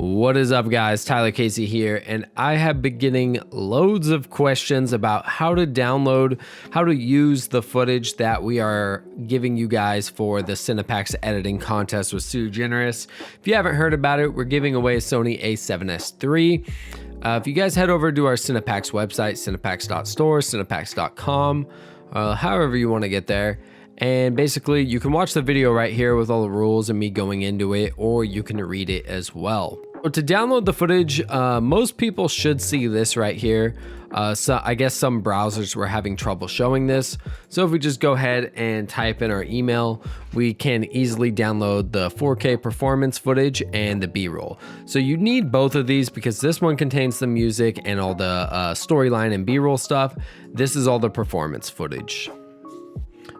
What is up, guys? Tyler Casey here, and I have been getting loads of questions about how to download, how to use the footage that we are giving you guys for the CinePacks editing contest with Suigeneris. If you haven't heard about it, we're giving away a Sony A7S III. If you guys head over to our CinePacks website, cinepax.store, cinepax.com, however you want to get there. And basically, you can watch the video right here with all the rules and me going into it, or you can read it as well. So to download the footage, most people should see this right here. So I guess some browsers were having trouble showing this. So if we just go ahead and type in our email, we can easily download the 4K performance footage and the B-roll. So you need both of these because this one contains the music and all the storyline and B-roll stuff. This is all the performance footage.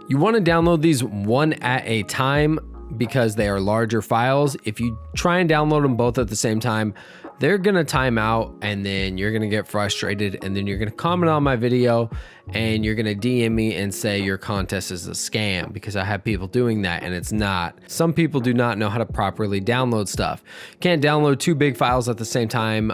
You want to download these one at a time because they are larger files. If you try and download them both at the same time, they're gonna time out and then you're gonna get frustrated and then you're gonna comment on my video and you're gonna DM me and say your contest is a scam, because I have people doing that and it's not. Some people do not know how to properly download stuff. You can't download two big files at the same time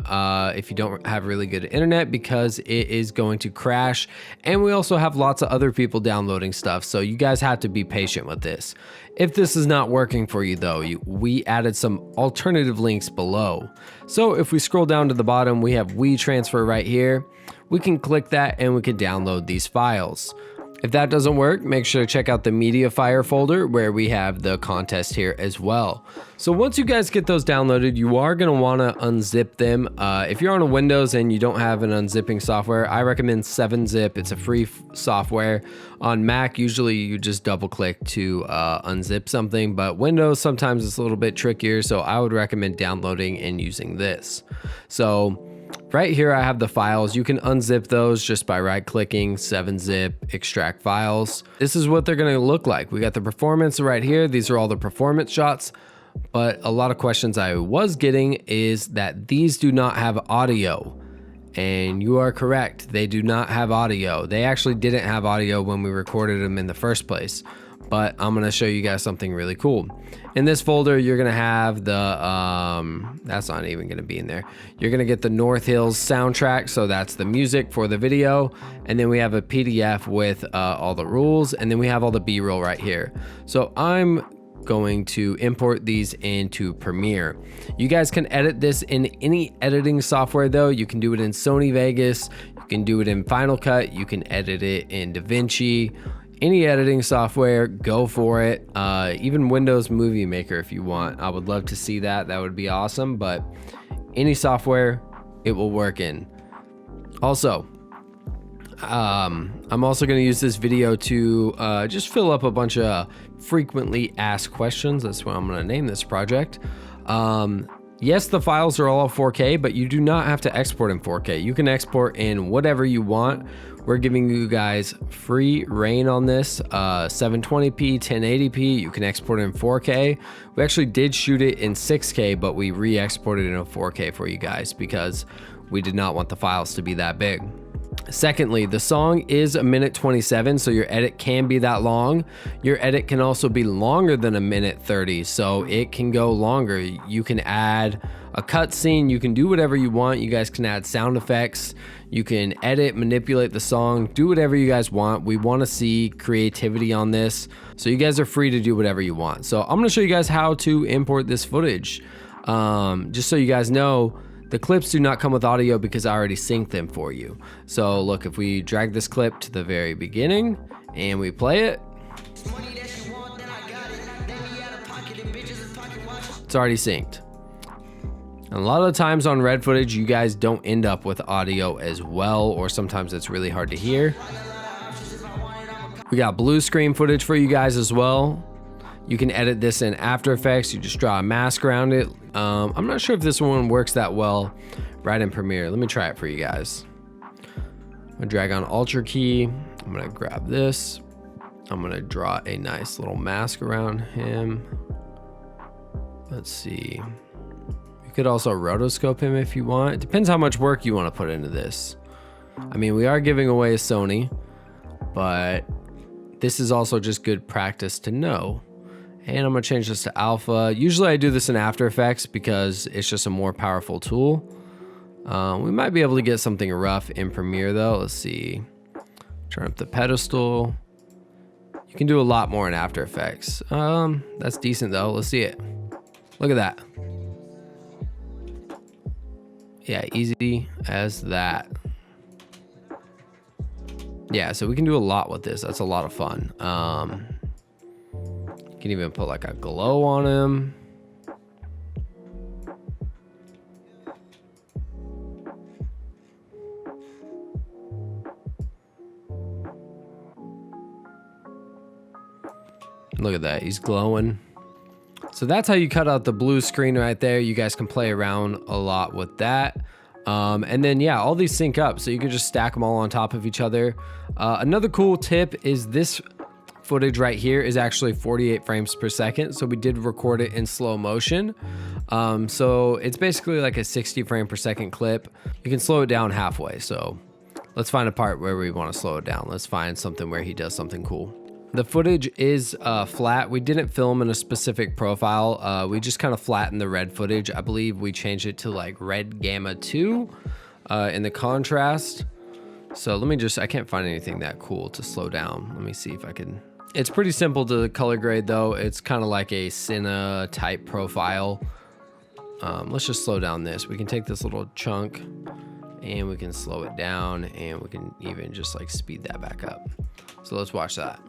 if you don't have really good internet, because it is going to crash. And we also have lots of other people downloading stuff, so you guys have to be patient with this. If this is not working for you though, we added some alternative links below. So if we scroll down to the bottom, we have WeTransfer right here. We can click that and we can download these files. If that doesn't work, make sure to check out the MediaFire folder where we have the contest here as well. So once you guys get those downloaded, you are going to want to unzip them. If you're on a Windows and you don't have an unzipping software, I recommend 7-Zip. It's a free software. On Mac, usually you just double click to unzip something, but Windows, sometimes it's a little bit trickier. So I would recommend downloading and using this. So right here, I have the files. You can unzip those just by right-clicking, 7-Zip, extract files. This is what they're going to look like. We got the performance right here. These are all the performance shots. But a lot of questions I was getting is that these do not have audio. And you are correct. They do not have audio. They actually didn't have audio when we recorded them in the first place. But I'm going to show you guys something really cool. In this folder, you're going to have the, that's not even going to be in there. You're going to get the North Hills soundtrack. So that's the music for the video. And then we have a PDF with all the rules. And then we have all the B-roll right here. So I'm going to import these into Premiere. You guys can edit this in any editing software though. You can do it in Sony Vegas. You can do it in Final Cut. You can edit it in DaVinci. Any editing software, go for it. Even Windows Movie Maker if you want. I would love to see that. That would be awesome. But any software, it will work in. Also, I'm also going to use this video to just fill up a bunch of frequently asked questions. That's what I'm going to name this project. Yes, the files are all 4K, but you do not have to export in 4K. You can export in whatever you want. We're giving you guys free reign on this. 720p, 1080p, you can export in 4K. We actually did shoot it in 6K, but we re-exported it in 4K for you guys because we did not want the files to be that big. Secondly, the song is 1:27, so your edit can be that long. Your edit can also be longer than 1:30, so it can go longer. You can add a cutscene, you can do whatever you want. You guys can add sound effects, you can edit, manipulate the song, do whatever you guys want. We want to see creativity on this, so you guys are free to do whatever you want. So I'm going to show you guys how to import this footage. Just so you guys know, the clips do not come with audio because I already synced them for you. So look, if we drag this clip to the very beginning and we play it, it's already synced. And a lot of the times on red footage, you guys don't end up with audio as well, or sometimes it's really hard to hear. We got blue screen footage for you guys as well. You can edit this in After Effects. You just draw a mask around it. I'm not sure if this one works that well right in Premiere. Let me try it for you guys. I'm gonna drag on Alt key. I'm gonna grab this. I'm gonna draw a nice little mask around him. Let's see. You could also rotoscope him if you want. It depends how much work you want to put into this. I mean, we are giving away a Sony, but this is also just good practice to know. And I'm gonna change this to alpha. Usually I do this in After Effects because it's just a more powerful tool. We might be able to get something rough in Premiere though. Let's see. Turn up the pedestal. You can do a lot more in After Effects. That's decent though. Let's see it. Look at that. Yeah, easy as that. Yeah, so we can do a lot with this. That's a lot of fun. You can even put like a glow on him. Look at that, he's glowing. So that's how you cut out the blue screen right there. You guys can play around a lot with that. And then yeah, all these sync up, so you can just stack them all on top of each other. Another cool tip is this footage right here is actually 48 frames per second. So we did record it in slow motion. So it's basically like a 60 frame per second clip. You can slow it down halfway. So let's find a part where we want to slow it down. Let's find something where he does something cool. The footage is flat. We didn't film in a specific profile. We just kind of flattened the red footage. I believe we changed it to like red gamma 2 in the contrast. So let me just, I can't find anything that cool to slow down. Let me see if I can. It's pretty simple to color grade though. It's kind of like a Cine type profile. Let's just slow down this. We can take this little chunk and we can slow it down, and we can even just like speed that back up. So let's watch that.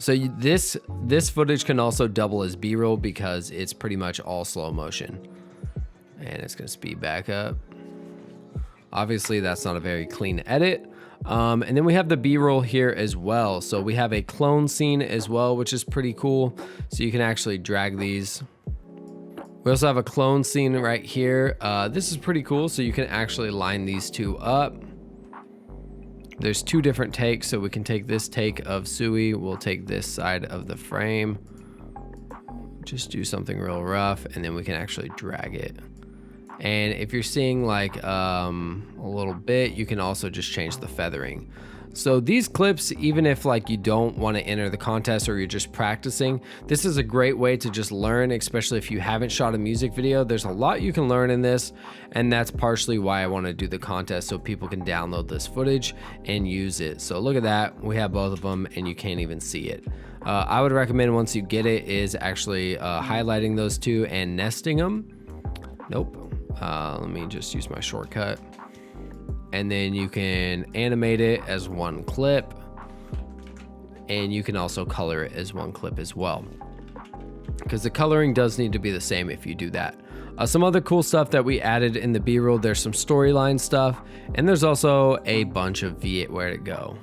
So this footage can also double as B-roll because it's pretty much all slow motion. And it's gonna speed back up. Obviously that's not a very clean edit. And then we have the B-roll here as well. So we have a clone scene as well, which is pretty cool. So you can actually drag these. We also have a clone scene right here. This is pretty cool. So you can actually line these two up. There's two different takes, so we can take this take of Sui, we'll take this side of the frame, just do something real rough, and then we can actually drag it. And if you're seeing like a little bit, you can also just change the feathering. So these clips, even if like you don't want to enter the contest or you're just practicing, this is a great way to just learn, especially if you haven't shot a music video. There's a lot you can learn in this, and that's partially why I want to do the contest, so people can download this footage and use it. So look at that, we have both of them and you can't even see it. I would recommend once you get it is actually highlighting those two and nesting them. Nope. Let me just use my shortcut. And then you can animate it as one clip, and you can also color it as one clip as well, because the coloring does need to be the same if you do that. Some other cool stuff that we added in the B-roll, there's some storyline stuff, and there's also a bunch of where'd it go?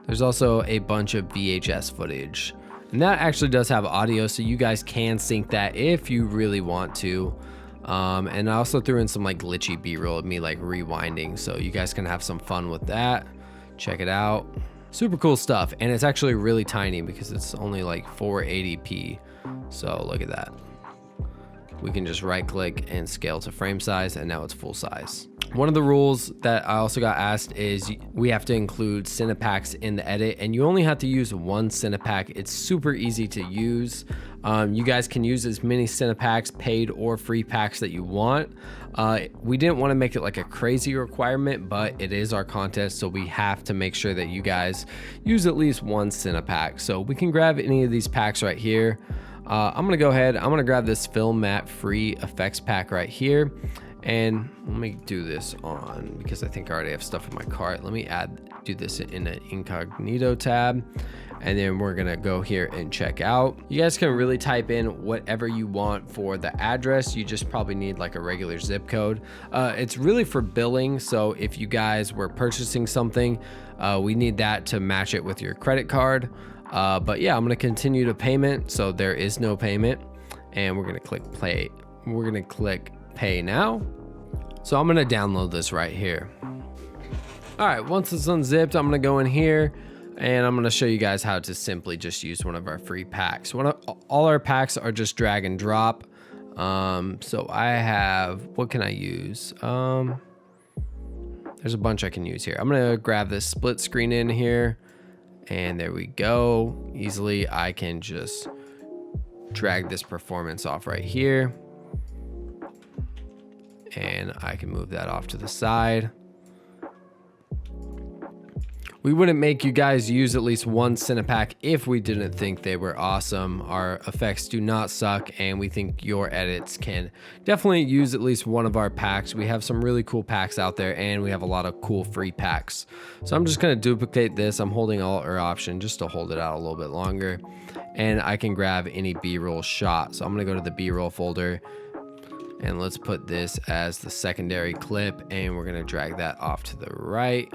There's also a bunch of VHS footage, and that actually does have audio, so you guys can sync that if you really want to. And I also threw in some like glitchy B-roll of me like rewinding, so you guys can have some fun with that. Check it out. Super cool stuff, and it's actually really tiny because it's only like 480p. So look at that. We can just right click and scale to frame size, and now it's full size. One of the rules that I also got asked is we have to include CinePacks in the edit, and you only have to use one CinePack. It's super easy to use. You guys can use as many CinePacks, paid or free packs, that you want. We didn't want to make it like a crazy requirement, but it is our contest, so we have to make sure that you guys use at least one CinePack. So we can grab any of these packs right here. I'm gonna go ahead, I'm gonna grab this film matte free effects pack right here, and let me do this on, because I think I already have stuff in my cart. Let me do this in an incognito tab, and then we're gonna go here and check out. You guys can really type in whatever you want for the address. You just probably need like a regular zip code. It's really for billing, so if you guys were purchasing something, we need that to match it with your credit card. But yeah, I'm gonna continue to payment, so there is no payment, and we're gonna click play. We're gonna click pay now. So I'm gonna download this right here. All right, once it's unzipped, I'm gonna go in here and I'm gonna show you guys how to simply just use one of our free packs. All our packs are just drag and drop. So I have, what can I use? There's a bunch I can use here. I'm gonna grab this split screen in here, And there we go. Easily, I can just drag this performance off right here. And I can move that off to the side. We wouldn't make you guys use at least one cinepack if we didn't think they were awesome. Our effects do not suck, and we think your edits can definitely use at least one of our packs. We have some really cool packs out there, and we have a lot of cool free packs. So I'm just gonna duplicate this. I'm holding Alt or Option just to hold it out a little bit longer, and I can grab any B-roll shot. So I'm gonna go to the B-roll folder, and let's put this as the secondary clip, and we're gonna drag that off to the right.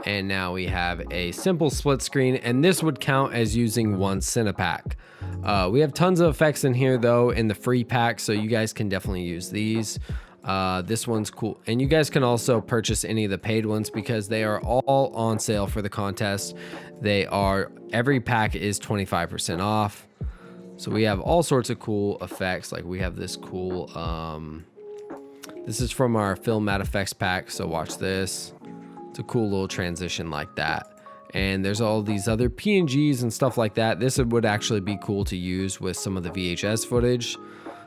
And now we have a simple split screen, and this would count as using one cinepack. We have tons of effects in here though in the free pack, so you guys can definitely use these. This one's cool, and you guys can also purchase any of the paid ones because they are all on sale for the contest. Every pack is 25% off. So we have all sorts of cool effects. Like we have this cool, this is from our film matte effects pack. So watch this. It's a cool little transition like that. And there's all these other PNGs and stuff like that. This would actually be cool to use with some of the VHS footage.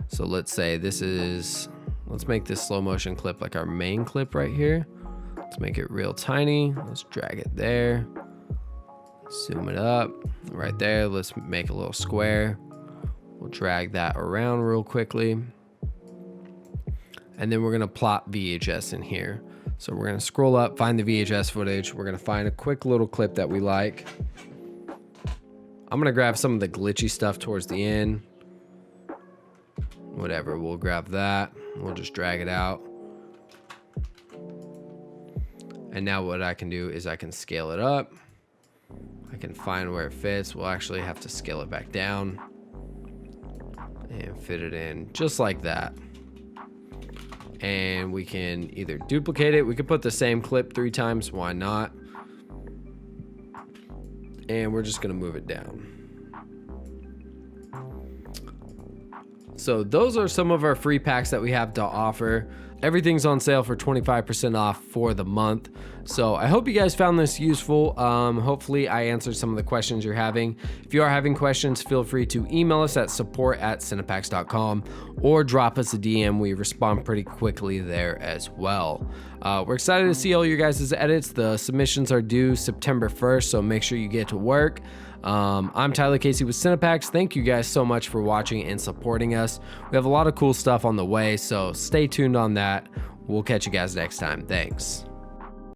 So let's say let's make this slow motion clip like our main clip right here. Let's make it real tiny. Let's drag it there. Zoom it up right there. Let's make a little square. We'll drag that around real quickly. And then we're gonna plot VHS in here. So we're gonna scroll up, find the VHS footage. We're gonna find a quick little clip that we like. I'm gonna grab some of the glitchy stuff towards the end. Whatever, we'll grab that. We'll just drag it out. And now what I can do is I can scale it up. I can find where it fits. We'll actually have to scale it back down and fit it in just like that. And we can either duplicate it. We could put the same clip 3 times. Why not? And we're just gonna move it down. So those are some of our free packs that we have to offer. Everything's on sale for 25% off for the month. So I hope you guys found this useful. Hopefully I answered some of the questions you're having. If you are having questions, feel free to email us at support@cinepax.com or drop us a DM. We respond pretty quickly there as well. We're excited to see all your guys' edits. The submissions are due September 1st, so make sure you get to work. I'm Tyler Casey with CinePacks. Thank you guys so much for watching and supporting us. We have a lot of cool stuff on the way, so stay tuned on that. We'll catch you guys next time. Thanks.